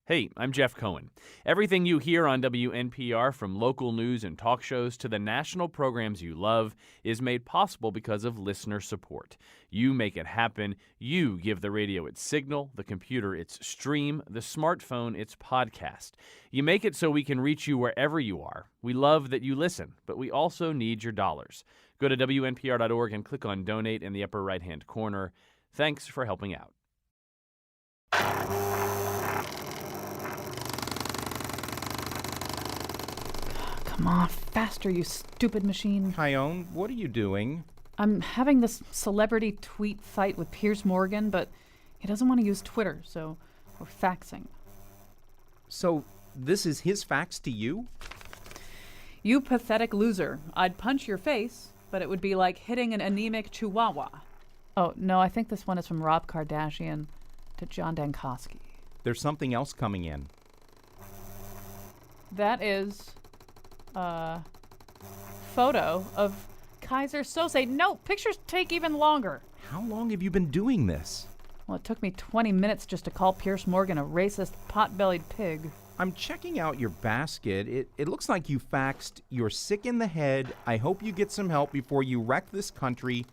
Hey, I'm Jeff Cohen. Everything you hear on WNPR, from local news and talk shows to the national programs you love, is made possible because of listener support. You make it happen. You give the radio its signal, the computer its stream, the smartphone its podcast. You make it so we can reach you wherever you are. We love that you listen, but we also need your dollars. Go to WNPR.org and click on Donate in the upper right-hand corner. Thanks for helping out. Come on, faster, you stupid machine. Kyone, what are you doing? I'm having this celebrity tweet fight with Piers Morgan, but he doesn't want to use Twitter, so we're faxing. So, this is his fax to you? You pathetic loser. I'd punch your face, but it would be like hitting an anemic chihuahua. Oh, no, I think this one is from Rob Kardashian to John Dankosky. There's something else coming in. That is a photo of Kaiser Sose. No, pictures take even longer. How long have you been doing this? Well, it took me 20 minutes just to call Piers Morgan a racist, pot-bellied pig. I'm checking out your basket. It looks like you faxed "You're sick in the head. I hope you get some help before you wreck this country"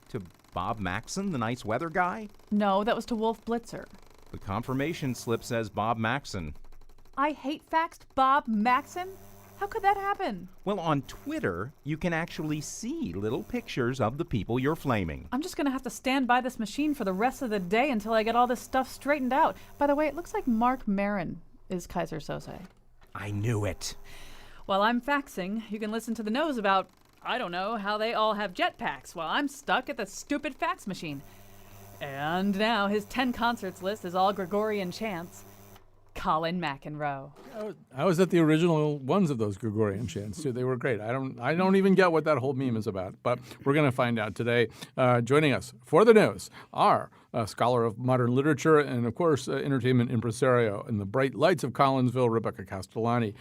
to Bob Maxon, the nice weather guy? No, that was to Wolf Blitzer. The confirmation slip says Bob Maxon. I hate faxed Bob Maxon? How could that happen? Well, on Twitter, you can actually see little pictures of the people you're flaming. I'm just going to have to stand by this machine for the rest of the day until I get all this stuff straightened out. By the way, it looks like Mark Maron is Kaiser Sose. I knew it. While I'm faxing, you can listen to the news about, I don't know, how they all have jetpacks while I'm stuck at the stupid fax machine. And now his 10 concerts list is all Gregorian chants. Colin McEnroe. I was at the original ones of those Gregorian chants too. They were great. I don't even get what that whole meme is about, but we're going to find out today. Joining us for the news are a scholar of modern literature and, of course, entertainment impresario in the bright lights of Collinsville, Rebecca Castellani.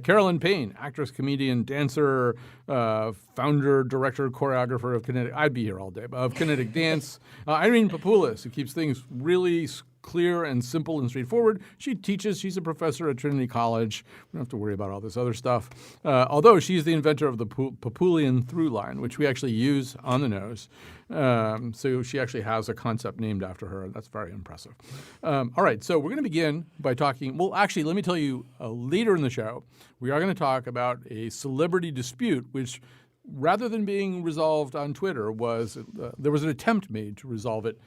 Carolyn Payne, actress, comedian, dancer, founder, director, choreographer of Kinetic. I'd be here all day. Of Kinetic Dance. Irene Papoulis, who keeps things really clear and simple and straightforward. She teaches. She's a professor at Trinity College. We don't have to worry about all this other stuff. Although she's the inventor of the Papoulian through line, which we actually use on the nose. So she actually has a concept named after her, and that's very impressive. All right, so we're going to begin by talking. Well, actually, let me tell you, later in the show, we are going to talk about a celebrity dispute, which, rather than being resolved on Twitter, there was an attempt made to resolve it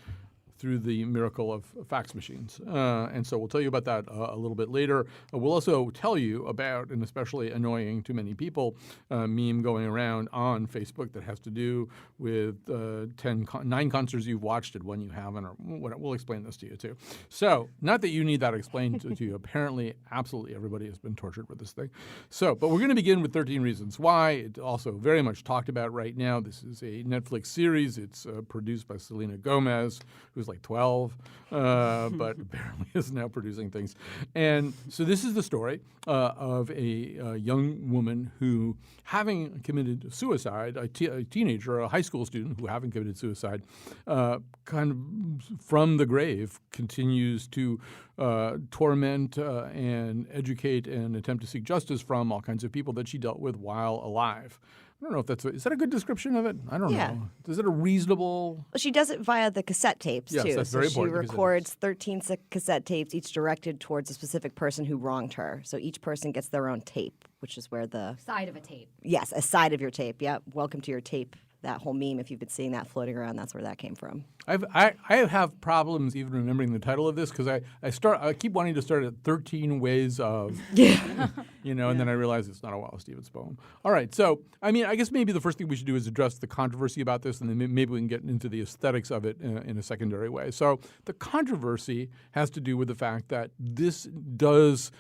through the miracle of fax machines. And so we'll tell you about that a little bit later. We'll also tell you about an especially annoying to many people meme going around on Facebook that has to do with 9 concerts you've watched and one you haven't, or we'll explain this to you too. So not that you need that explained to you. Apparently, absolutely everybody has been tortured with this thing. So, but we're going to begin with 13 Reasons Why. It's also very much talked about right now. This is a Netflix series. It's produced by Selena Gomez, who's like 12, but apparently is now producing things. And so this is the story of a young woman who, having committed suicide, a teenager, a high school student who, having committed suicide, kind of from the grave, continues to torment and educate and attempt to seek justice from all kinds of people that she dealt with while alive. I don't know if is that a good description of it? I don't know. Is it a reasonable? Well, she does it via the cassette tapes, yes, too. That's very so important. She records 13 cassette tapes, each directed towards a specific person who wronged her. So each person gets their own tape, which is where the side of a tape. Yes, a side of your tape. Yep. Welcome to your tape. That whole meme, if you've been seeing that floating around, that's where that came from. I have problems even remembering the title of this because I keep wanting to start at 13 ways of, and then I realize it's not a Wallace Stevens poem. All right, so I guess maybe the first thing we should do is address the controversy about this, and then maybe we can get into the aesthetics of it in a secondary way. So the controversy has to do with the fact that this does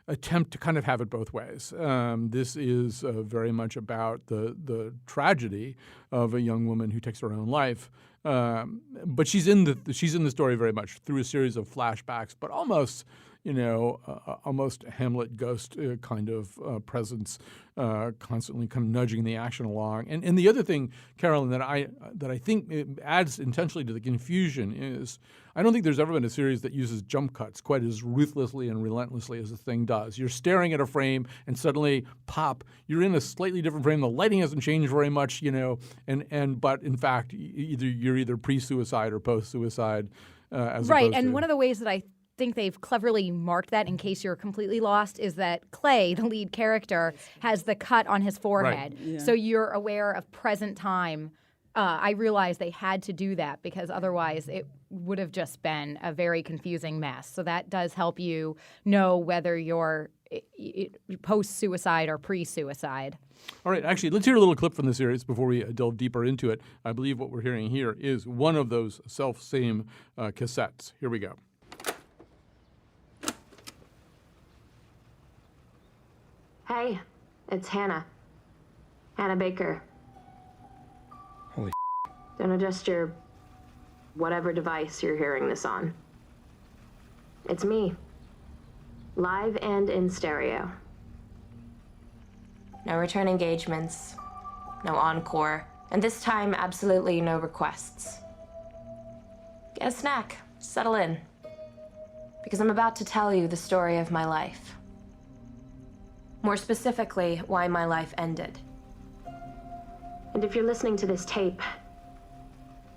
attempt to kind of have it both ways. This is very much about the tragedy of a young woman who takes her own life, but she's in the story very much through a series of flashbacks, but almost almost Hamlet ghost kind of presence, constantly kind of nudging the action along. And the other thing, Carolyn, that I think it adds intentionally to the confusion is I don't think there's ever been a series that uses jump cuts quite as ruthlessly and relentlessly as the thing does. You're staring at a frame and suddenly, pop, you're in a slightly different frame. The lighting hasn't changed very much, but in fact, you're either pre-suicide or post-suicide. Right, and one of the ways that I think they've cleverly marked that, in case you're completely lost, is that Clay, the lead character, has the cut on his forehead. Right. Yeah. So you're aware of present time. I realized they had to do that because otherwise it would have just been a very confusing mess. So that does help you know whether you're post-suicide or pre-suicide. All right, actually, let's hear a little clip from the series before we delve deeper into it. I believe what we're hearing here is one of those self-same cassettes. Here we go. Hey, it's Hannah. Hannah Baker. Holy Don't adjust your whatever device you're hearing this on. It's me. Live and in stereo. No return engagements, no encore, and this time absolutely no requests. Get a snack, settle in, because I'm about to tell you the story of my life. More specifically, why my life ended. And if you're listening to this tape,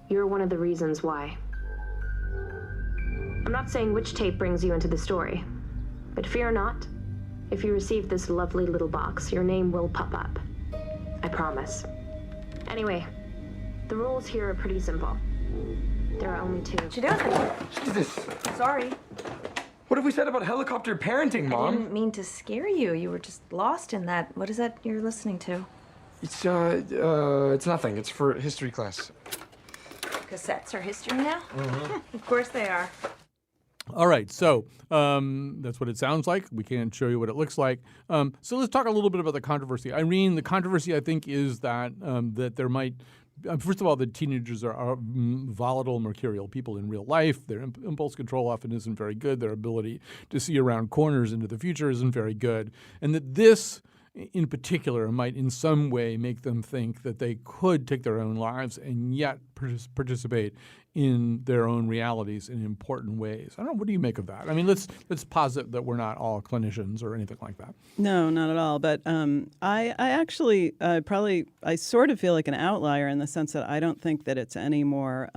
you're one of the reasons why. I'm not saying which tape brings you into the story, but fear not. If you receive this lovely little box, your name will pop up. I promise. Anyway, the rules here are pretty simple. There are only two. What you doing? Jesus. Sorry. What have we said about helicopter parenting, I Mom? didn't mean to scare you. You were just lost in that. What is that you're listening to? It's nothing. It's for history class. Cassettes are history now? Of course they are. All right, so that's what it sounds like. We can't show you what it looks like. So let's talk a little bit about the controversy. Irene, the controversy, I think, is that that there might first of all, the teenagers are volatile, mercurial people in real life. Their impulse control often isn't very good. Their ability to see around corners into the future isn't very good. And that this, in particular, might in some way make them think that they could take their own lives and yet participate in their own realities in important ways. I don't know. What do you make of that? I mean, let's posit that we're not all clinicians or anything like that. No, not at all. But I actually I sort of feel like an outlier in the sense that I don't think that it's any more.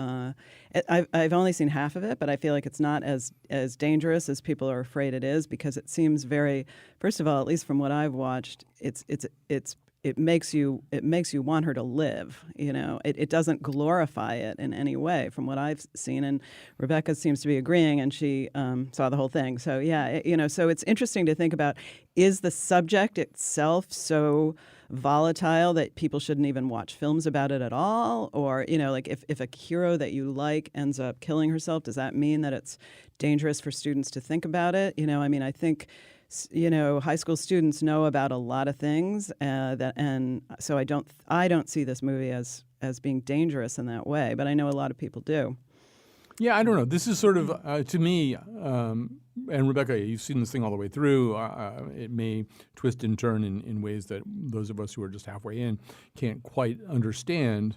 I've only seen half of it, but I feel like it's not as dangerous as people are afraid it is, because it seems very. First of all, at least from what I've watched, it makes you want her to live. You know, it doesn't glorify it in any way from what I've seen. And Rebecca seems to be agreeing, and she saw the whole thing. So yeah, so it's interesting to think about, is the subject itself so volatile that people shouldn't even watch films about it at all? Or, like if a hero that you like ends up killing herself, does that mean that it's dangerous for students to think about it? I think high school students know about a lot of things, and so I don't see this movie as being dangerous in that way. But I know a lot of people do. Yeah, I don't know. This is sort of to me, and Rebecca, you've seen this thing all the way through. It may twist and turn in ways that those of us who are just halfway in can't quite understand.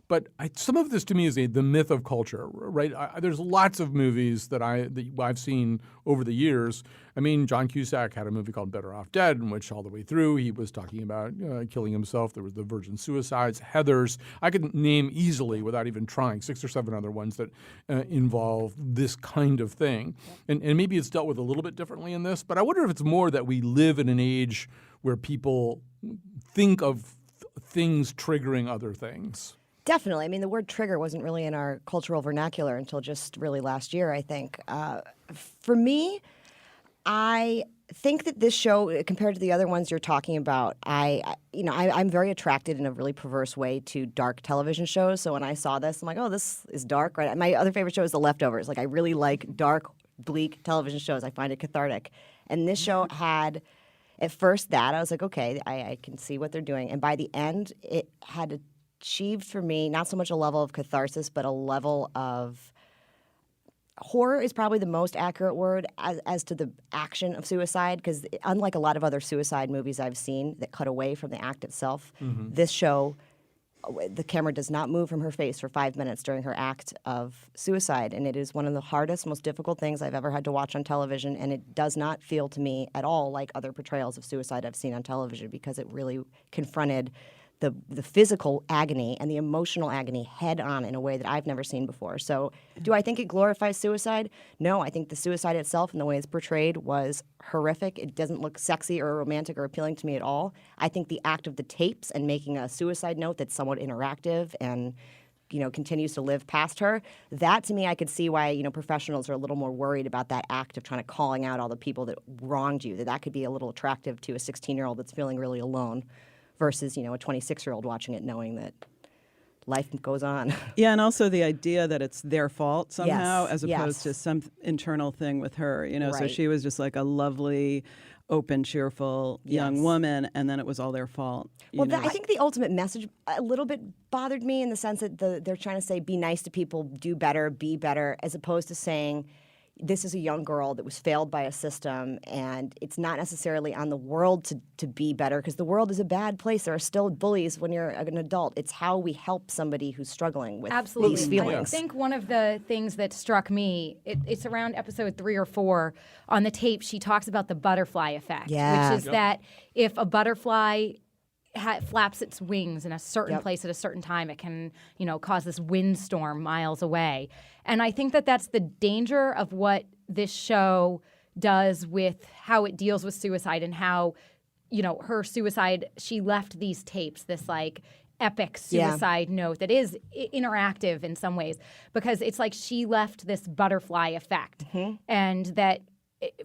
But some of this to me is the myth of culture, right? There's lots of movies that I've seen over the years. I mean, John Cusack had a movie called Better Off Dead, in which all the way through he was talking about killing himself. There was The Virgin Suicides, Heathers. I could name easily, without even trying, 6 or 7 other ones that involve this kind of thing. And maybe it's dealt with a little bit differently in this, but I wonder if it's more that we live in an age where people think of things triggering other things. Definitely. I mean, the word trigger wasn't really in our cultural vernacular until just really last year, I think. For me, I think that this show, compared to the other ones you're talking about, I'm very attracted in a really perverse way to dark television shows. So when I saw this, I'm like, oh, this is dark, right? My other favorite show is The Leftovers. Like, I really like dark, bleak television shows. I find it cathartic. And this show had, at first that, I was like, okay, I can see what they're doing. And by the end, it had achieved for me not so much a level of catharsis, but a level of horror is probably the most accurate word as to the action of suicide, because unlike a lot of other suicide movies I've seen that cut away from the act itself, this show, the camera does not move from her face for 5 minutes during her act of suicide, and it is one of the hardest, most difficult things I've ever had to watch on television, and it does not feel to me at all like other portrayals of suicide I've seen on television, because it really confronted the physical agony and the emotional agony head on in a way that I've never seen before. So do I think it glorifies suicide? No, I think the suicide itself and the way it's portrayed was horrific. It doesn't look sexy or romantic or appealing to me at all. I think the act of the tapes and making a suicide note that's somewhat interactive and continues to live past her, that to me I could see why professionals are a little more worried about that act of trying to calling out all the people that wronged you, that could be a little attractive to a 16-year-old that's feeling really alone, versus, a 26-year-old watching it knowing that life goes on. Yeah, and also the idea that it's their fault somehow, Yes, as opposed to some internal thing with her. So Right. she was just like a lovely, open, cheerful young Yes. woman, and then it was all their fault. Well, I think the ultimate message a little bit bothered me in the sense that they're trying to say, be nice to people, do better, be better, as opposed to saying, this is a young girl that was failed by a system, and it's not necessarily on the world to be better, because the world is a bad place. There are still bullies when you're an adult. It's how we help somebody who's struggling with Absolutely. these feelings. I think one of the things that struck me, it's around episode 3 or 4 on the tape, she talks about the butterfly effect, Yeah. which is that if a butterfly flaps its wings in a certain Yep. place at a certain time, it can, cause this windstorm miles away. And I think that that's the danger of what this show does with how it deals with suicide and how, her suicide, she left these tapes, this like epic suicide note that is interactive in some ways, because it's like she left this butterfly effect. And that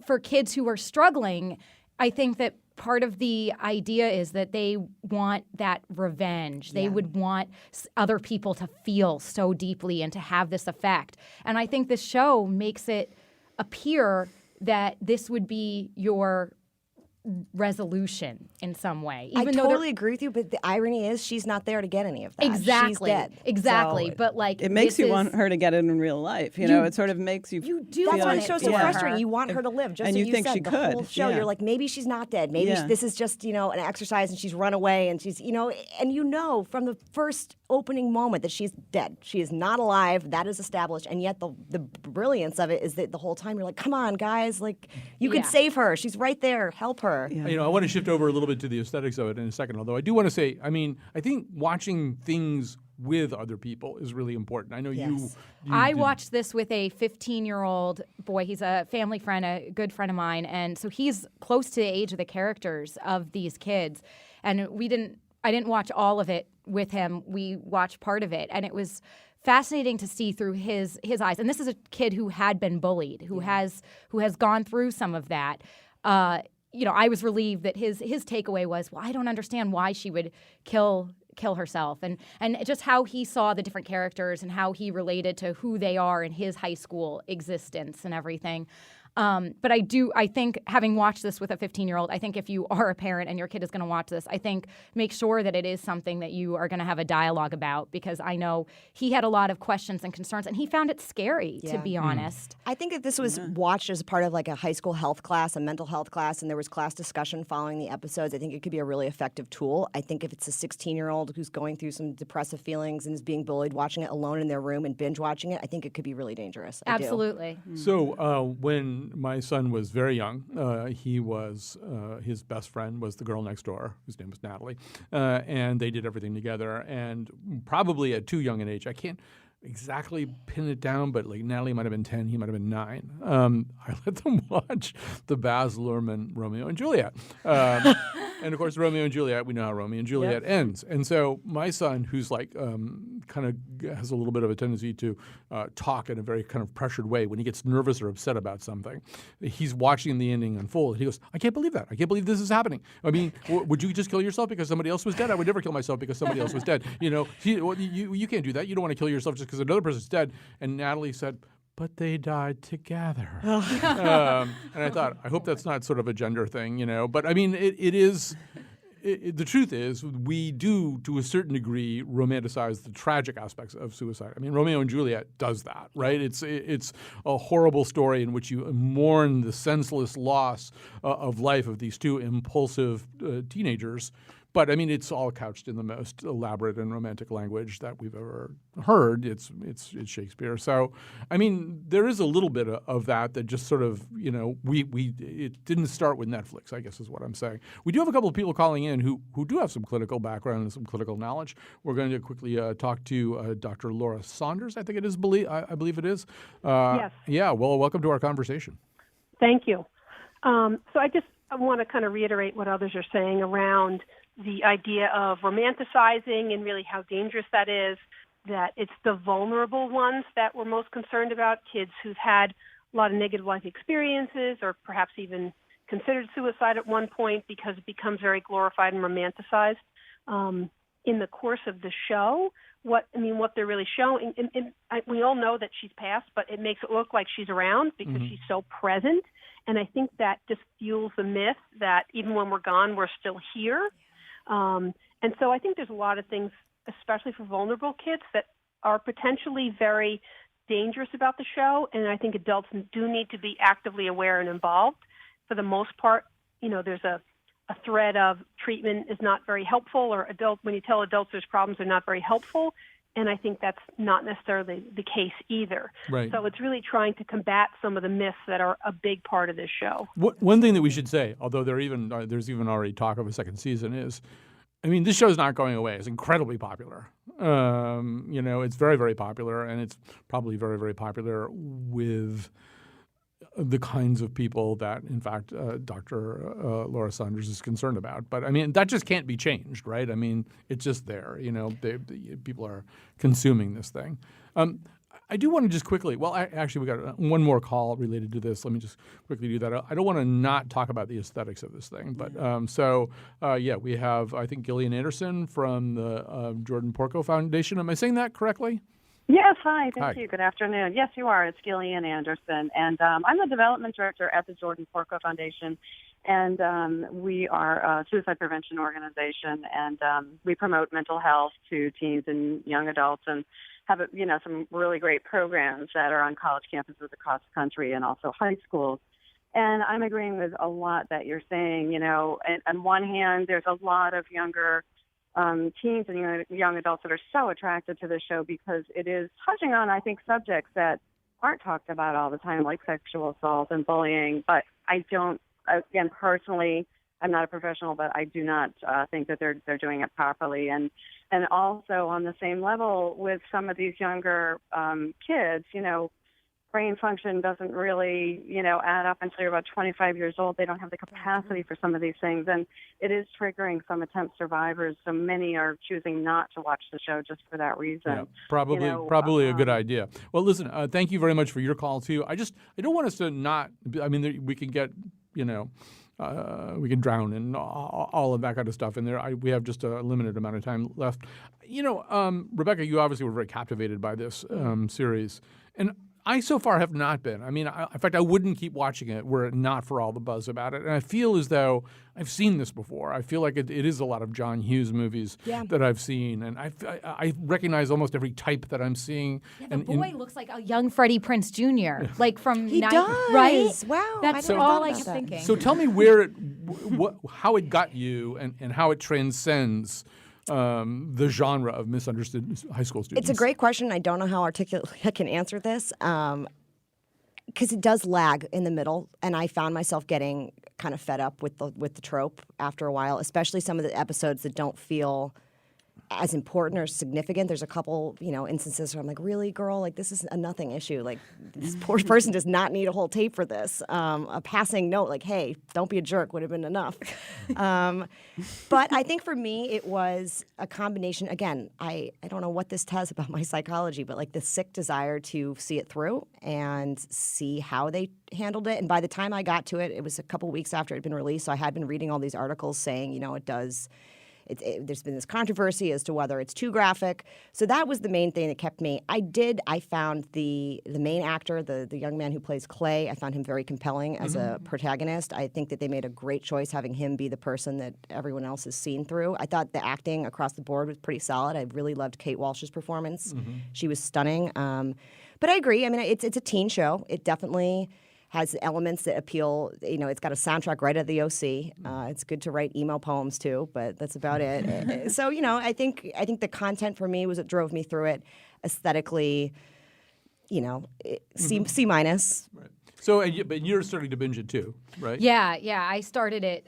for kids who are struggling, I think that part of the idea is that they want that revenge. They would want other people to feel so deeply and to have this effect. And I think this show makes it appear that this would be your resolution in some way. I totally agree with you, but the irony is she's not there to get any of that. Exactly. She's dead. Exactly. So But like it makes this you want her to get it in real life. It sort of makes you. You do that's want why it the show's to so be frustrating. her. You want her to live, just And as you you think said. she the could, whole show, yeah. you're like, maybe she's not dead. Maybe Yeah. this is just an exercise, and she's run away, and she's and from the first opening moment that she's dead. She is not alive. That is established, and yet the brilliance of it is that the whole time you're like, come on, guys, like you could Yeah. save her. She's right there. Help her. I want to shift over a little bit to the aesthetics of it in a second, although I do want to say, I think watching things with other people is really important. I know Yes. I did- watched this with a 15-year-old boy. He's a family friend, a good friend of mine, and so he's close to the age of the characters of these kids. And I didn't watch all of it with him. We watched part of it, and it was fascinating to see through his eyes. And this is a kid who had been bullied, who has gone through some of that. I was relieved that his takeaway was, well, I don't understand why she would kill herself, and just how he saw the different characters and how he related to who they are in his high school existence and everything. But I think having watched this with a 15-year-old, I think if you are a parent and your kid is going to watch this, I think make sure that it is something that you are going to have a dialogue about, because I know he had a lot of questions and concerns, and he found it scary, to be honest. I think if this was watched as part of like a high school health class, a mental health class, and there was class discussion following the episodes, I think it could be a really effective tool. I think if it's a 16-year-old who's going through some depressive feelings and is being bullied, watching it alone in their room and binge watching it, I think it could be really dangerous. I do. Absolutely. So when my son was very young, his best friend was the girl next door, whose name was Natalie, and they did everything together. And probably at too young an age, I can't exactly pin it down, but like Natalie might have been 10, he might have been 9. I let them watch the Baz Luhrmann Romeo and Juliet. And of course, Romeo and Juliet, we know how Romeo and Juliet ends. And so my son, who's like kind of has a little bit of a tendency to talk in a very kind of pressured way when he gets nervous or upset about something, he's watching the ending unfold. He goes, I can't believe that. I can't believe this is happening. I mean, would you just kill yourself because somebody else was dead? I would never kill myself because somebody else was dead. You can't do that. You don't want to kill yourself just because another person's dead. And Natalie said, but they died together. And I thought, I hope that's not sort of a gender thing, But I mean, it is the truth is we do, to a certain degree, romanticize the tragic aspects of suicide. I mean, Romeo and Juliet does that, right? It's a horrible story in which you mourn the senseless loss of life of these two impulsive teenagers. But I mean, it's all couched in the most elaborate and romantic language that we've ever heard. It's Shakespeare. So, I mean, there is a little bit of that just sort of, it didn't start with Netflix, I guess is what I'm saying. We do have a couple of people calling in who do have some clinical background and some clinical knowledge. We're going to quickly talk to Dr. Laura Saunders, I think it is. I believe it is. Yes. Yeah. Well, welcome to our conversation. Thank you. So I want to kind of reiterate what others are saying around the idea of romanticizing and really how dangerous that is, that it's the vulnerable ones that we're most concerned about, kids who've had a lot of negative life experiences or perhaps even considered suicide at one point because it becomes very glorified and romanticized. In the course of the show, what they're really showing, and we all know that she's passed, but it makes it look like she's around because she's so present. And I think that just fuels the myth that even when we're gone, we're still here. And so I think there's a lot of things, especially for vulnerable kids, that are potentially very dangerous about the show. And I think adults do need to be actively aware and involved. For the most part, there's a thread of treatment is not very helpful, or when you tell adults there's problems, they're not very helpful. And I think that's not necessarily the case either. Right. So it's really trying to combat some of the myths that are a big part of this show. One thing that we should say, although there's even already talk of a second season, is, I mean, this show's not going away. It's incredibly popular. It's very, very popular, and it's probably very, very popular with the kinds of people that, in fact, Dr. Laura Saunders is concerned about. But, I mean, that just can't be changed, right? I mean, it's just there. People are consuming this thing. I do want to just quickly – we got one more call related to this. Let me just quickly do that. I don't want to not talk about the aesthetics of this thing. But we have, I think, Gillian Anderson from the Jordan Porco Foundation. Am I saying that correctly? Yes, hi. Thank you. Good afternoon. Yes, you are. It's Gillian Anderson. And I'm the development director at the Jordan Porco Foundation. And we are a suicide prevention organization. And we promote mental health to teens and young adults and have, some really great programs that are on college campuses across the country and also high schools. And I'm agreeing with a lot that you're saying. On one hand, there's a lot of younger teens and young adults that are so attracted to the show because it is touching on, I think, subjects that aren't talked about all the time, like sexual assault and bullying. But I don't, again, personally, I'm not a professional, but I do not think that they're doing it properly. And also on the same level with some of these younger kids, brain function doesn't really, add up until you're about 25 years old. They don't have the capacity for some of these things. And it is triggering some attempt survivors. So many are choosing not to watch the show just for that reason. Yeah, probably a good idea. Well, listen, thank you very much for your call, too. I don't want us to not, we can get, we can drown in all of that kind of stuff in there. We have just a limited amount of time left. Rebecca, you obviously were very captivated by this series. And I so far have not been. I mean, in fact, I wouldn't keep watching it were it not for all the buzz about it. And I feel as though I've seen this before. I feel like it is a lot of John Hughes movies that I've seen. And I recognize almost every type that I'm seeing. Yeah, the boy looks like a young Freddie Prinze Jr. Like from he does. Right? Wow. That's all I kept thinking. So tell me how it got you and how it transcends the genre of misunderstood high school students? It's a great question. I don't know how articulately I can answer this because it does lag in the middle, and I found myself getting kind of fed up with the trope after a while, especially some of the episodes that don't feel as important or significant. There's a couple, instances where I'm like, really, girl? Like, this is a nothing issue. Like, this poor person does not need a whole tape for this. A passing note, like, hey, don't be a jerk would have been enough. But I think for me, it was a combination. Again, I don't know what this tells about my psychology, but like the sick desire to see it through and see how they handled it. And by the time I got to it, it was a couple weeks after it had been released. So I had been reading all these articles saying, it does there's been this controversy as to whether it's too graphic. So that was the main thing that kept me. I found the main actor, the young man who plays Clay, I found him very compelling as a protagonist. I think that they made a great choice having him be the person that everyone else has seen through. I thought the acting across the board was pretty solid. I really loved Kate Walsh's performance. She was stunning. But I agree. I mean, it's a teen show. It definitely has elements that appeal. It's got a soundtrack right out of the OC. It's good to write emo poems too, but that's about it. So I think the content for me was what drove me through it. Aesthetically, C minus. Right. So, but you're starting to binge it too, right? Yeah. I started it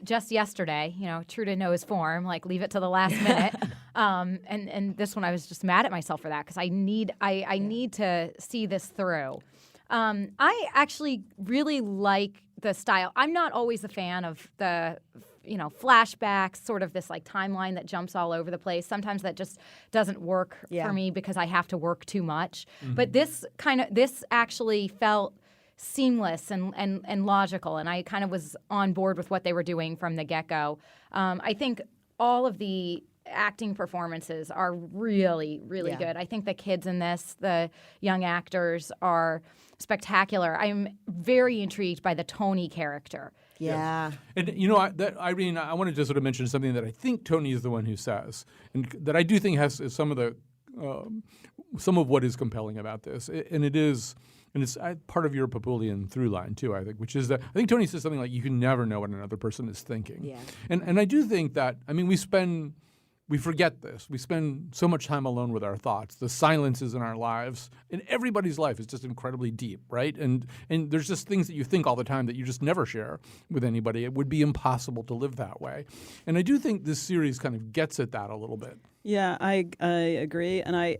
just yesterday. True to Noah's form, like leave it to the last minute. And this one, I was just mad at myself for that because I need to see this through. I actually really like the style. I'm not always a fan of the flashbacks, sort of this like timeline that jumps all over the place. Sometimes that just doesn't work for me because I have to work too much. But this actually felt seamless and logical, and I kind of was on board with what they were doing from the get-go. I think all of the acting performances are really, really good. I think the kids in this, the young actors, are spectacular. I'm very intrigued by the Tony character. Yeah. And Irene, I wanted to sort of mention something that I think Tony is the one who says, and that I do think has some of what is compelling about this, and it's part of your Papulian through line too, I think, which is that I think Tony says something like, you can never know what another person is thinking. Yeah. And I do think that, we forget this. We spend so much time alone with our thoughts. The silences in our lives, in everybody's life, is just incredibly deep, right? And there's just things that you think all the time that you just never share with anybody. It would be impossible to live that way. And I do think this series kind of gets at that a little bit. Yeah, I agree, and I'm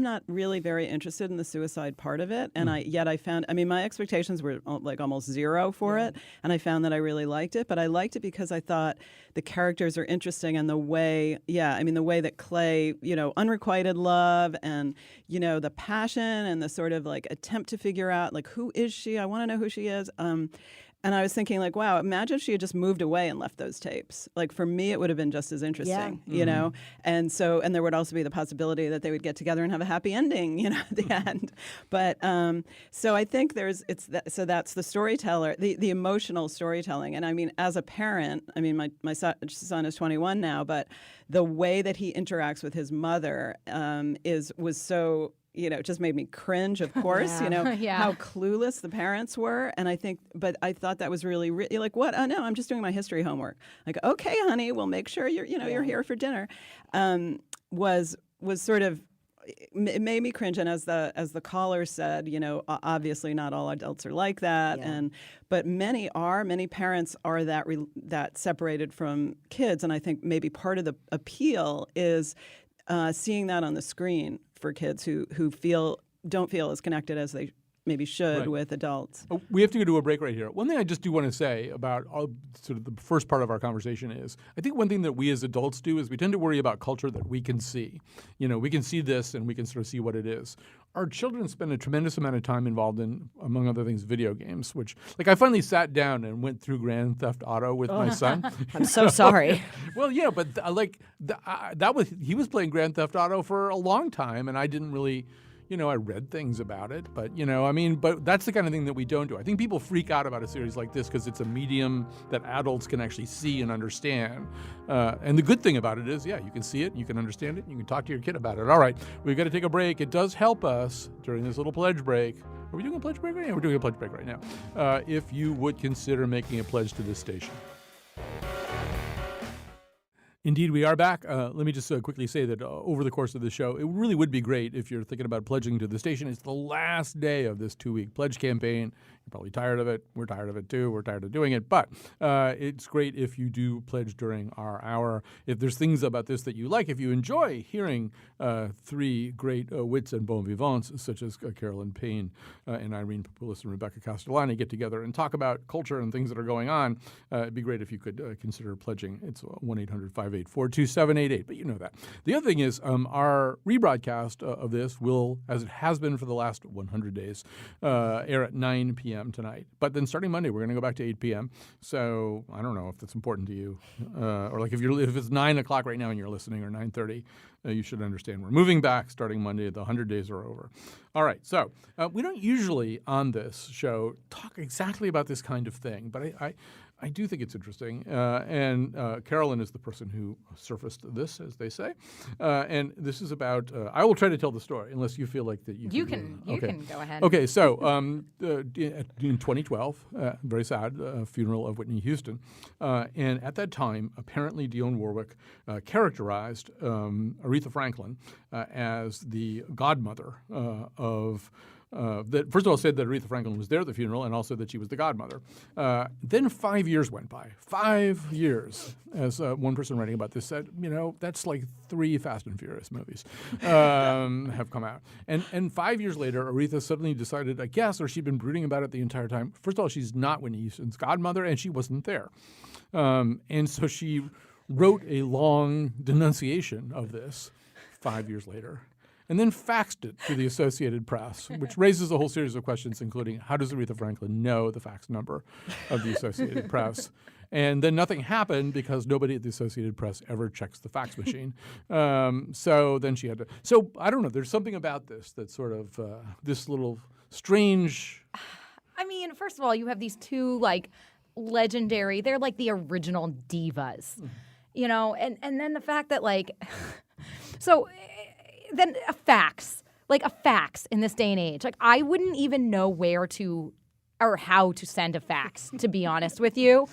not really very interested in the suicide part of it, and I found my expectations were like almost zero for it, and I found that I really liked it, but I liked it because I thought the characters are interesting and the way that Clay, unrequited love and the passion and the sort of like attempt to figure out like who is she? I want to know who she is. And I was thinking, like, wow, imagine if she had just moved away and left those tapes. Like, for me, it would have been just as interesting, you know? And there would also be the possibility that they would get together and have a happy ending, at the end. But so I think so that's the storyteller, the emotional storytelling. And I mean, as a parent, my son is 21 now, but the way that he interacts with his mother was so... it just made me cringe, of course, how clueless the parents were. And but I thought that was really like, what? Oh, no, I'm just doing my history homework. Like, okay, honey, we'll make sure you're here for dinner. Was sort of, it made me cringe. And as the caller said, obviously not all adults are like that. Yeah. But many parents are that separated from kids. And I think maybe part of the appeal is seeing that on the screen for kids who don't feel as connected as they maybe should with adults. We have to go to a break right here. One thing I just do want to say about sort of the first part of our conversation is, I think one thing that we as adults do is we tend to worry about culture that we can see. We can see this and we can sort of see what it is. Our children spend a tremendous amount of time involved in, among other things, video games, which, like, I finally sat down and went through Grand Theft Auto with my son. I'm so sorry. Well, yeah, but he was playing Grand Theft Auto for a long time, and I didn't really, I read things about it, but, but that's the kind of thing that we don't do. I think people freak out about a series like this because it's a medium that adults can actually see and understand. And the good thing about it is, you can see it, you can understand it, you can talk to your kid about it. All right, we've got to take a break. It does help us during this little pledge break. Are we doing a pledge break right now? We're doing a pledge break right now. If you would consider making a pledge to this station. Indeed, we are back. Let me just quickly say that over the course of the show, it really would be great if you're thinking about pledging to the station. It's the last day of this 2-week pledge campaign. You're probably tired of it. We're tired of it, too. We're tired of doing it. But it's great if you do pledge during our hour. If there's things about this that you like, if you enjoy hearing three great wits and bon vivants, such as Carolyn Payne and Irene Papoulis and Rebecca Castellani, get together and talk about culture and things that are going on, it'd be great if you could consider pledging. It's 1-800-58 508-427-88. But you know that. The other thing is our rebroadcast of this will, as it has been for the last 100 days, air at 9 p.m. tonight. But then starting Monday, we're going to go back to 8 p.m. So I don't know if that's important to you. Or like if it's 9 o'clock right now and you're listening, or 9:30, you should understand we're moving back starting Monday. The 100 days are over. All right. So we don't usually on this show talk exactly about this kind of thing, but I do think it's interesting. And Carolyn is the person who surfaced this, as they say. And this is about, I will try to tell the story, unless you feel like that you can. You can go ahead. Okay, so in 2012, very sad, funeral of Whitney Houston. And at that time, apparently Dionne Warwick characterized Aretha Franklin as the godmother of that first of all said that Aretha Franklin was there at the funeral and also that she was the godmother. Then 5 years went by. 5 years, as one person writing about this said, that's like 3 Fast and Furious movies have come out. And 5 years later, Aretha suddenly decided, I guess, or she'd been brooding about it the entire time. First of all, she's not Whitney Houston's godmother, and she wasn't there. And so she wrote a long denunciation of this 5 years later, and then faxed it to the Associated Press, which raises a whole series of questions, including how does Aretha Franklin know the fax number of the Associated Press? And then nothing happened because nobody at the Associated Press ever checks the fax machine. So then she had to. So I don't know. There's something about this that's sort of this little strange. I mean, first of all, you have these two legendary. They're like the original divas, and then the fact that so. Then a fax in this day and age. I wouldn't even know where to or how to send a fax, to be honest with you.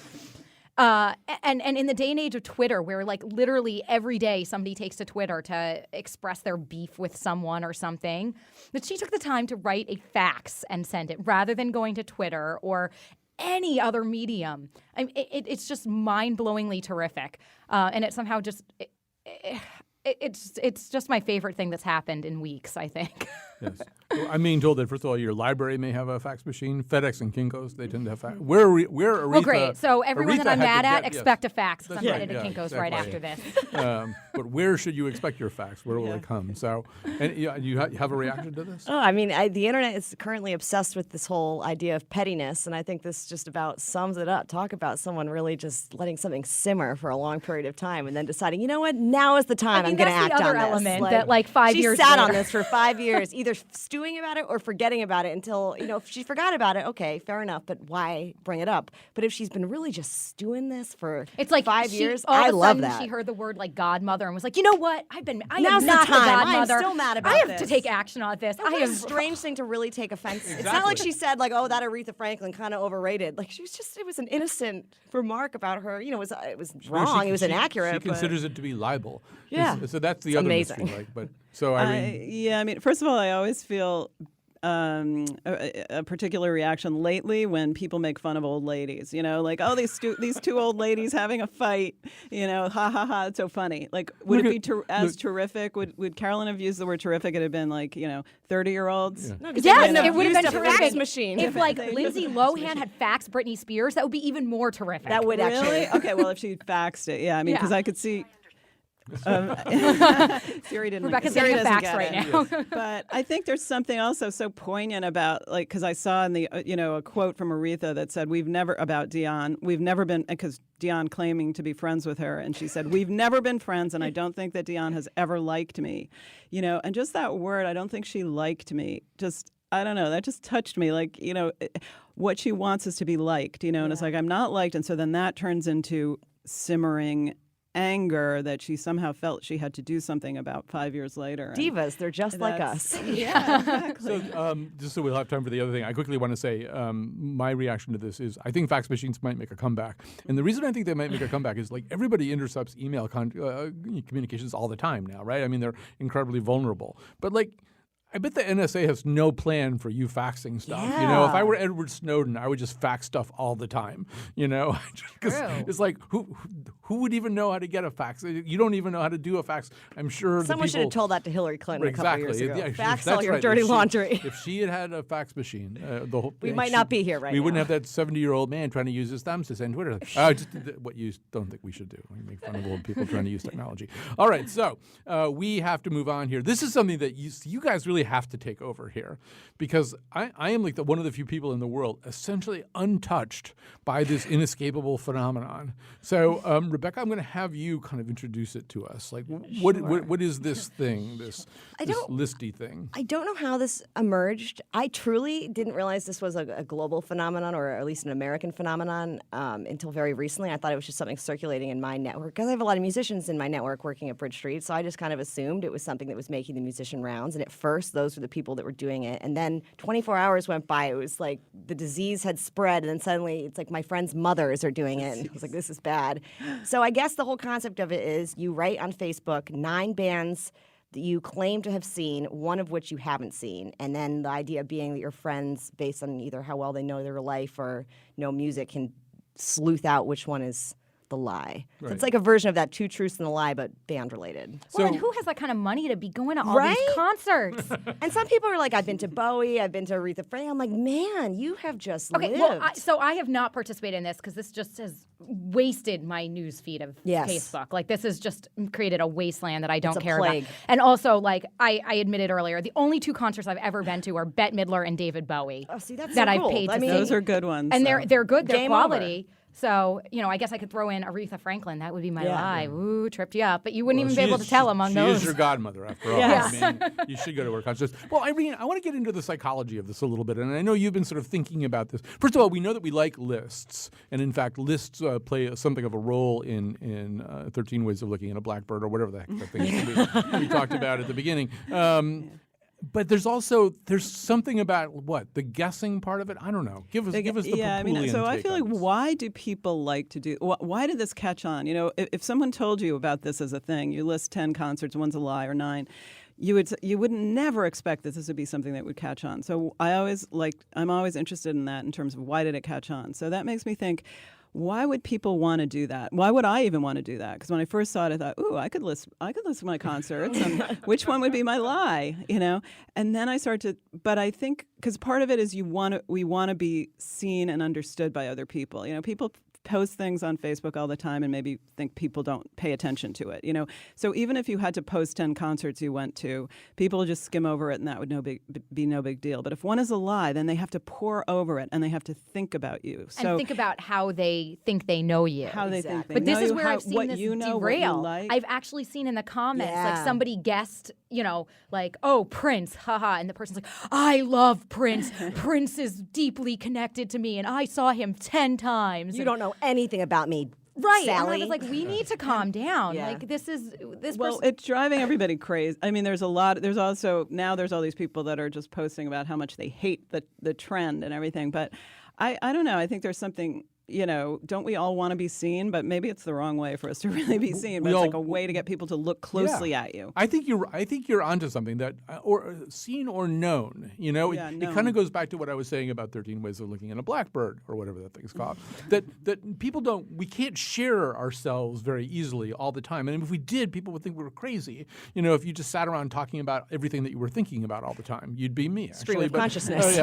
And in the day and age of Twitter, where literally every day somebody takes to Twitter to express their beef with someone or something, that she took the time to write a fax and send it rather than going to Twitter or any other medium. It's just mind-blowingly terrific. And it somehow just... It's just my favorite thing that's happened in weeks, I think. Yes. Well, I'm being told that, first of all, your library may have a fax machine. FedEx and Kinko's, they tend to have fax. Where Aretha... Well, great. So everyone Aretha that I'm mad at, yes. expect a fax. I'm Right, headed to Kinko's exactly. right after this. But where should you expect your fax? Where will it come? So, and you have a reaction to this? Oh, I mean, the internet is currently obsessed with this whole idea of pettiness, and I think this just about sums it up. Talk about someone really just letting something simmer for a long period of time and then deciding, you know what, now is the time I'm going to act on this. That's the other element that 5 years She sat later. on this for 5 years, either stewing about it or forgetting about it until, if she forgot about it, okay, fair enough, but why bring it up? But if she's been really just stewing this for it's 5 years, all I of a love sudden that. She heard the word godmother and was like, you know what? I Now's am not the time. godmother. I'm still mad about I have this. to take action on this. What a strange thing to really take offense. It's not like she said oh, that Aretha Franklin kind of overrated. It was an innocent remark about her. It was wrong. It was inaccurate. She considers it to be libel. Yeah. So that's the It's other amazing. mystery. But so Irene. First of all, I always feel a particular reaction lately when people make fun of old ladies. These two old ladies having a fight. Ha ha ha! It's so funny. Would it be as terrific? Would Carolyn have used the word terrific? It had been 30-year-olds. No, Yes, it it would have been terrific. Fax machine. If Lindsay Lohan had faxed Britney Spears, that would be even more terrific. That would Really? actually. Okay. Well, if she faxed it, yeah. I mean, because I could see. Siri didn't. Rebecca's Siri getting a doesn't fax get right it. now. But I think there's something also so poignant about because I saw in the a quote from Aretha that said we've never been because Dionne claiming to be friends with her, and she said we've never been friends, and I don't think that Dionne has ever liked me, and just that word, I don't think she liked me. Just I don't know, that just touched me. What she wants is to be liked, and it's I'm not liked, and so then that turns into simmering anger that she somehow felt she had to do something about 5 years later. Divas, they're just like us. Yeah, exactly. So just so we'll have time for the other thing, I quickly want to say my reaction to this is I think fax machines might make a comeback. And the reason I think they might make a comeback is everybody intercepts email communications all the time now, right? I mean, they're incredibly vulnerable. But I bet the NSA has no plan for you faxing stuff. Yeah. You know, if I were Edward Snowden, I would just fax stuff all the time. You know, 'cause it's like who would even know how to get a fax? You don't even know how to do a fax. I'm sure Someone should have told that to Hillary Clinton a couple years ago. Yeah, Fax that's all your right. dirty If laundry. If she had had a fax machine, We might not be here right We now. wouldn't have that 70-year-old man trying to use his thumbs to send Twitter. What you don't think we should do. We make fun of old people trying to use technology. All right, so we have to move on here. This is something that you guys really have to take over here, because I am like one of the few people in the world essentially untouched by this inescapable phenomenon. So, Rebecca, I'm going to have you kind of introduce it to us. Like, what is this thing, this listy thing? I don't know how this emerged. I truly didn't realize this was a global phenomenon, or at least an American phenomenon, until very recently. I thought it was just something circulating in my network, because I have a lot of musicians in my network working at Bridge Street, so I just kind of assumed it was something that was making the musician rounds. And at first, those were the people that were doing it. And then 24 hours went by. It was like the disease had spread, and then suddenly it's like my friends' mothers are doing it. And I was like, this is bad. So I guess the whole concept of it is you write on Facebook 9 bands that you claim to have seen, one of which you haven't seen. And then the idea being that your friends, based on either how well they know their life or know music, can sleuth out which one is the lie. So it's like a version of that 2 Truths and a Lie, but band related. Well, and who has that kind of money to be going to all these concerts? And some people are like, I've been to Bowie, I've been to Aretha Franklin. I'm like, man, you have just lived. Well, so I have not participated in this because this just has wasted my news feed of Facebook. Like, this has just created a wasteland that I don't care about. And also, like I admitted earlier, the only 2 concerts I've ever been to are Bette Midler and David Bowie. Oh, see, that's that so I've cool. paid to see. Those are good ones. And they're good. They're Game quality. So, I guess I could throw in Aretha Franklin. That would be my lie. Ooh, tripped you up. But you wouldn't even be able to tell among those. She is your godmother, after all. Yes. I mean, you should go to her concerts. Well, Irene, I want to get into the psychology of this a little bit, and I know you've been sort of thinking about this. First of all, we know that we like lists, and in fact, lists play something of a role in 13 Ways of Looking at a Blackbird, or whatever the heck that thing is we talked about at the beginning. But there's something about the guessing part of it. I don't know. Give us the Papulian so I take feel like on this. why do people like to do? Why did this catch on? If someone told you about this as a thing, you list 10 concerts, one's a lie, or 9. You would never expect that this would be something that would catch on. So I'm always interested in that in terms of why did it catch on. So that makes me think, why would people want to do that? Why would I even want to do that? Because when I first saw it, I thought, ooh, I could list my concerts, and which one would be my lie, And then I started to, but I think because part of it is we want to be seen and understood by other people. People post things on Facebook all the time and maybe think people don't pay attention to it. So even if you had to post 10 concerts you went to, people would just skim over it, and that would be no big deal. But if one is a lie, then they have to pore over it, and they have to think about you. And think about how they think they know you. How they think they But this know is you, where I've seen this derail. What you like. I've actually seen in the comments, like somebody guessed, like, oh, Prince, haha. And the person's like, I love Prince. Prince is deeply connected to me, and I saw him 10 times. You don't know anything about me, right? Sally. And I was like, we need to calm down. Yeah. Like, this Well, it's driving everybody crazy. I mean, there's all these people that are just posting about how much they hate the trend and everything. But I don't know. I think there's something. Don't we all want to be seen? But maybe it's the wrong way for us to really be seen. But it's like a way to get people to look closely at you. I think you're onto something that, or seen or known. It kind of goes back to what I was saying about 13 Ways of Looking at a Blackbird, or whatever that thing's called. that people we can't share ourselves very easily all the time. And if we did, people would think we were crazy. If you just sat around talking about everything that you were thinking about all the time, you'd be me. Stream of consciousness.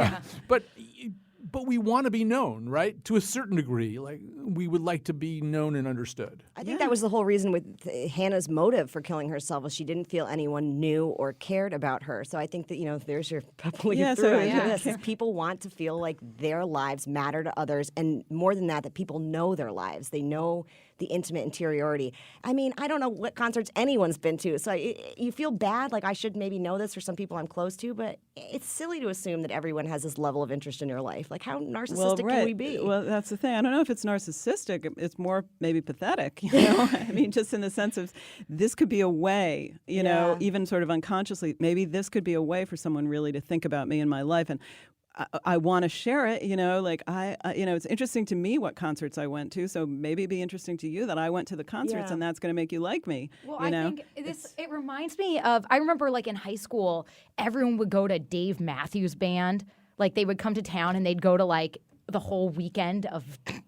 But we want to be known, right? To a certain degree, like we would like to be known and understood. I think that was the whole reason with Hannah's motive for killing herself, was she didn't feel anyone knew or cared about her. So I think that, there's your this. People want to feel like their lives matter to others, and more than that people know their lives. They know the intimate interiority. I mean, I don't know what concerts anyone's been to, so you feel bad, like I should maybe know this for some people I'm close to, but it's silly to assume that everyone has this level of interest in your life. Like, how narcissistic can we be? Well, that's the thing. I don't know if it's narcissistic. It's more maybe pathetic, I mean, just in the sense of this could be a way, even sort of unconsciously, maybe this could be a way for someone really to think about me and my life. And I want to share it, like it's interesting to me what concerts I went to. So maybe it'd be interesting to you that I went to the concerts and that's going to make you like me. Well, I think it reminds me of, I remember like in high school, everyone would go to Dave Matthews Band. Like they would come to town and they'd go to like the whole weekend of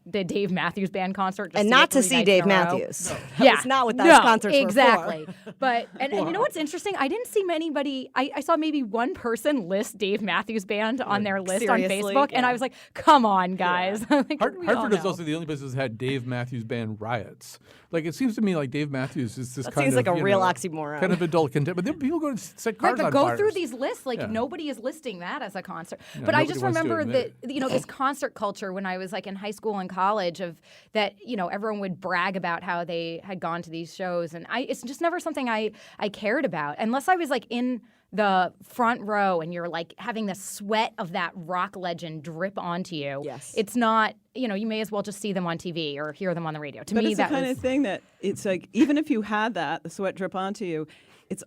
the Dave Matthews Band concert. And not to see Dave Matthews. No. That's not what those concerts exactly. were for. But, and you know what's interesting? I didn't see anybody, I saw maybe one person list Dave Matthews Band on their list Seriously? on Facebook. And I was like, come on, guys. Like, Hartford is also the only place that's had Dave Matthews Band riots. Like, it seems to me like Dave Matthews is this seems like a real oxymoron. Kind of adult content. But then people go to set cars but on go fires. through these lists. Like, nobody is listing that as a concert. No, but I just nobody wants to remember admit that, this concert culture when I was like in high school and college of that, everyone would brag about how they had gone to these shows. And it's just never something I cared about unless I was like in the front row and you're like having the sweat of that rock legend drip onto you. Yes. It's not, you may as well just see them on TV or hear them on the radio. To but me, it's the kind of thing that it's like, even if you had that, the sweat drip onto you, it's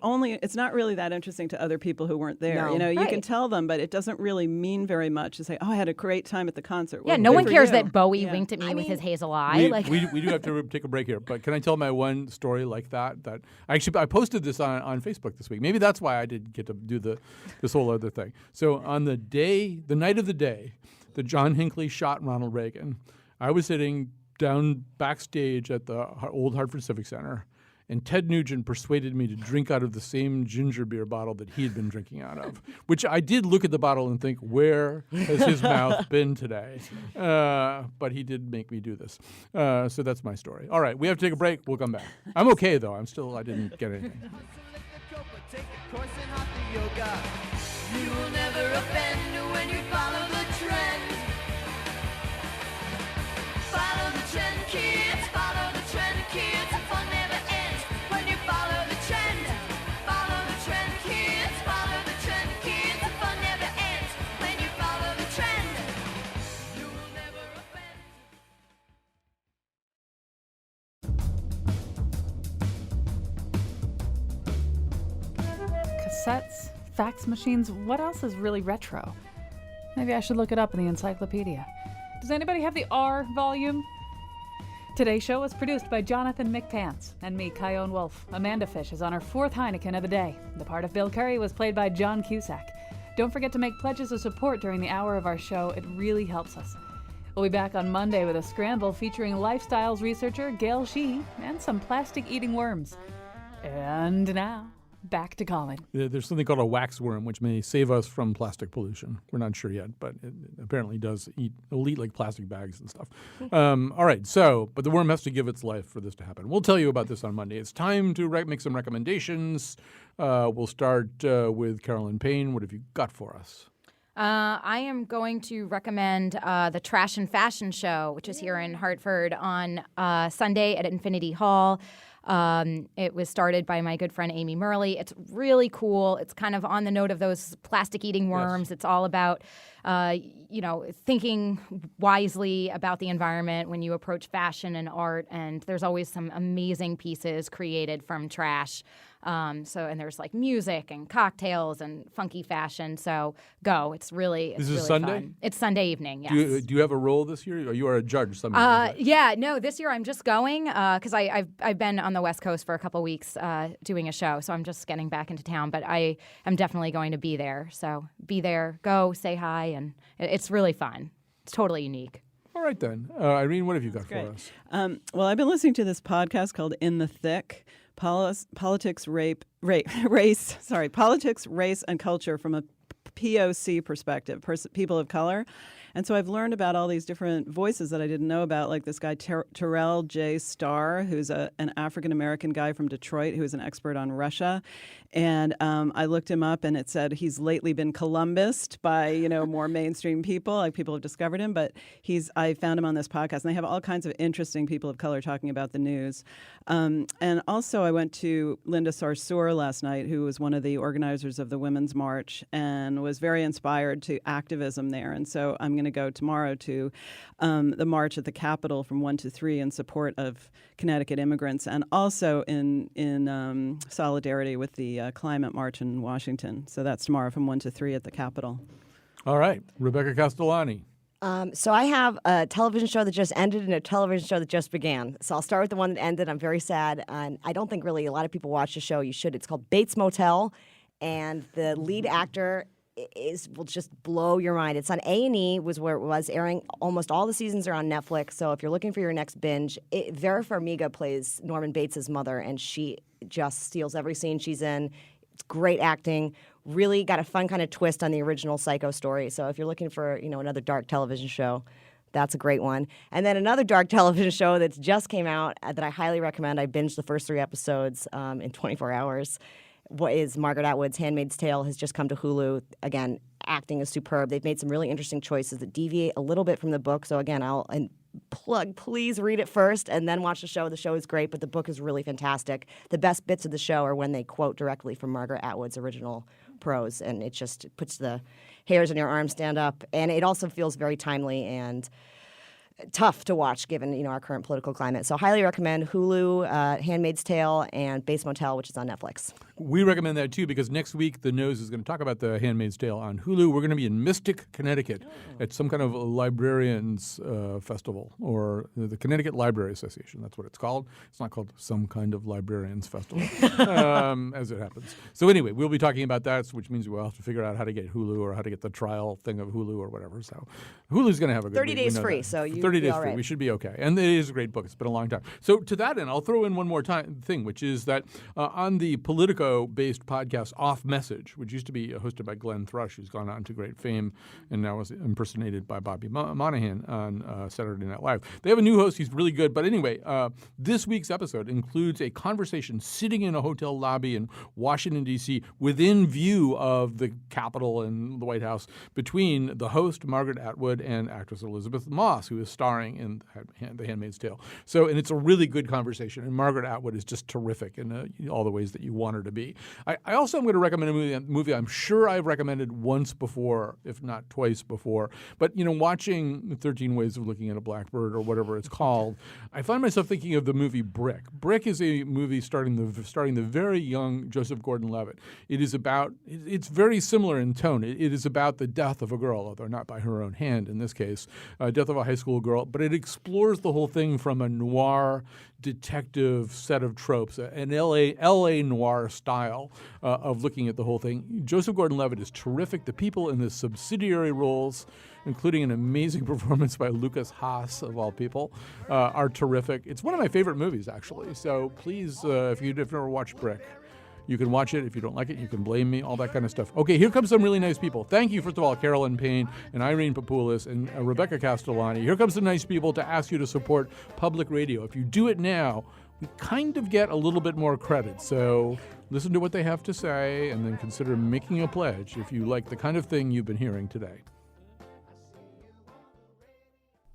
not really that interesting to other people who weren't there. No. You can tell them, but it doesn't really mean very much to say, "Oh, I had a great time at the concert." Yeah, Well, no good one for cares you. that Bowie winked at me with his hazel eye. We do have to take a break here, but can I tell my one story like that? That I posted this on Facebook this week. Maybe that's why I didn't get to do this whole other thing. So on the night of the day that John Hinckley shot Ronald Reagan, I was sitting down backstage at the old Hartford Civic Center. And Ted Nugent persuaded me to drink out of the same ginger beer bottle that he had been drinking out of, which I did look at the bottle and think, where has his mouth been today? But he did make me do this. So that's my story. All right, we have to take a break. We'll come back. I'm okay, though. I didn't get anything. You will never offend when you follow the trend. Follow the trend, kids. Follow the trend, kids. The fun never ends when you follow the trend. Follow the trend, kids. Follow the trend, kids. The fun never ends when you follow the trend. You will never offend. Cassettes, fax machines, what else is really retro? Maybe I should look it up in the encyclopedia. Does anybody have the R volume? Today's show was produced by Jonathan McPants and me, Kyone Wolf. Amanda Fish is on her 4th Heineken of the day. The part of Bill Curry was played by John Cusack. Don't forget to make pledges of support during the hour of our show. It really helps us. We'll be back on Monday with a scramble featuring lifestyles researcher Gail Shee and some plastic-eating worms. And now, back to Colin. There's something called a wax worm, which may save us from plastic pollution. We're not sure yet, but it apparently does eat. It'll eat like plastic bags and stuff. All right, but the worm has to give its life for this to happen. We'll tell you about this on Monday. It's time to make some recommendations. We'll start with Carolyn Payne. What have you got for us? I am going to recommend the Trash and Fashion Show, which is here in Hartford on Sunday at Infinity Hall. It was started by my good friend Amy Murley. It's really cool. It's kind of on the note of those plastic-eating worms. Yes. It's all about, thinking wisely about the environment when you approach fashion and art. And there's always some amazing pieces created from trash. And there's like music and cocktails and funky fashion. So go. It's really This is really Sunday? fun. It's Sunday evening, yes. Do you have a role this year? Or you are a judge? This year I'm just going because I've been on the West Coast for a couple weeks doing a show. So I'm just getting back into town. But I am definitely going to be there. So be there, go, say hi. And it's really fun. It's totally unique. All right, then. Irene, what have you got for us? Well, I've been listening to this podcast called In the Thick. Politics, race, and culture from a POC perspective, people of color. And so I've learned about all these different voices that I didn't know about, like this guy Terrell J. Starr, who's an African-American guy from Detroit who is an expert on Russia. And I looked him up, and it said he's lately been Columbused by, more mainstream people, like people have discovered him. But I found him on this podcast, and they have all kinds of interesting people of color talking about the news. And also I went to Linda Sarsour last night, who was one of the organizers of the Women's March and was very inspired to activism there. And so I'm going to go tomorrow to the march at the Capitol from 1 to 3 in support of Connecticut immigrants, and also in solidarity with the climate march in Washington. So that's tomorrow from 1 to 3 at the Capitol. All right, Rebecca Castellani. So I have a television show that just ended and a television show that just began. So I'll start with the one that ended. I'm very sad, and I don't think really a lot of people watch the show. You should. It's called Bates Motel, and the lead actor will just blow your mind. It's on A&E, was where it was airing. Almost all the seasons are on Netflix. So if you're looking for your next binge, Vera Farmiga plays Norman Bates' mother, and she just steals every scene she's in. It's great acting. Really got a fun kind of twist on the original Psycho story. So if you're looking for another dark television show, that's a great one. And then another dark television show that just came out that I highly recommend. I binged the first 3 episodes in 24 hours. What is Margaret Atwood's Handmaid's Tale has just come to Hulu. Again, acting is superb. They've made some really interesting choices that deviate a little bit from the book. So again, I'll plug, please read it first and then watch the show. The show is great, but the book is really fantastic. The best bits of the show are when they quote directly from Margaret Atwood's original prose, and it just puts the hairs on your arms stand up. And it also feels very timely and tough to watch given our current political climate. So highly recommend Hulu, Handmaid's Tale, and Bates Motel, which is on Netflix. We recommend that too because next week The Nose is going to talk about The Handmaid's Tale on Hulu. We're going to be in Mystic, Connecticut at some kind of librarians festival, or the Connecticut Library Association. That's what it's called. It's not called some kind of librarians festival, as it happens. So anyway, we'll be talking about that, which means we'll have to figure out how to get Hulu or how to get the trial thing of Hulu or whatever. So Hulu's going to have a good 30 week. days free, so you 30 days all free. right. We should be okay. And it is a great book. It's been a long time. So to that end, I'll throw in one more thing, which is that on the Politico-based podcast Off Message, which used to be hosted by Glenn Thrush, who's gone on to great fame and now is impersonated by Bobby Monahan on Saturday Night Live. They have a new host. He's really good. But anyway, this week's episode includes a conversation sitting in a hotel lobby in Washington, D.C., within view of the Capitol and the White House between the host, Margaret Atwood, and actress Elizabeth Moss, who is starring in The Handmaid's Tale. And it's a really good conversation. And Margaret Atwood is just terrific in all the ways that you want her to be. I also am going to recommend a movie I'm sure I've recommended once before, if not twice before. But, watching 13 Ways of Looking at a Blackbird or whatever it's called, I find myself thinking of the movie Brick. Brick is a movie starring the very young Joseph Gordon-Levitt. It's very similar in tone. It is about the death of a girl, although not by her own hand in this case, death of a high school girl. But it explores the whole thing from a noir detective set of tropes, an L.A. noir style of looking at the whole thing. Joseph Gordon-Levitt is terrific. The people in the subsidiary roles, including an amazing performance by Lucas Haas, of all people, are terrific. It's one of my favorite movies, actually. So please, if you've never watched Brick, you can watch it. If you don't like it, you can blame me, all that kind of stuff. Okay, here comes some really nice people. Thank you, first of all, Carolyn Payne and Irene Papoulis and Rebecca Castellani. Here comes some nice people to ask you to support public radio. If you do it now, we kind of get a little bit more credit. So listen to what they have to say and then consider making a pledge if you like the kind of thing you've been hearing today.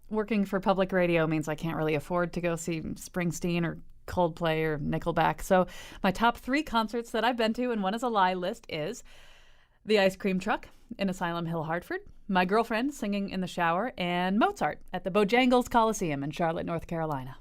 Working for public radio means I can't really afford to go see Springsteen or Coldplay or Nickelback. So my top 3 concerts that I've been to, and one is a lie list, is The Ice Cream Truck in Asylum Hill, Hartford, My Girlfriend Singing in the Shower, and Mozart at the Bojangles Coliseum in Charlotte, North Carolina.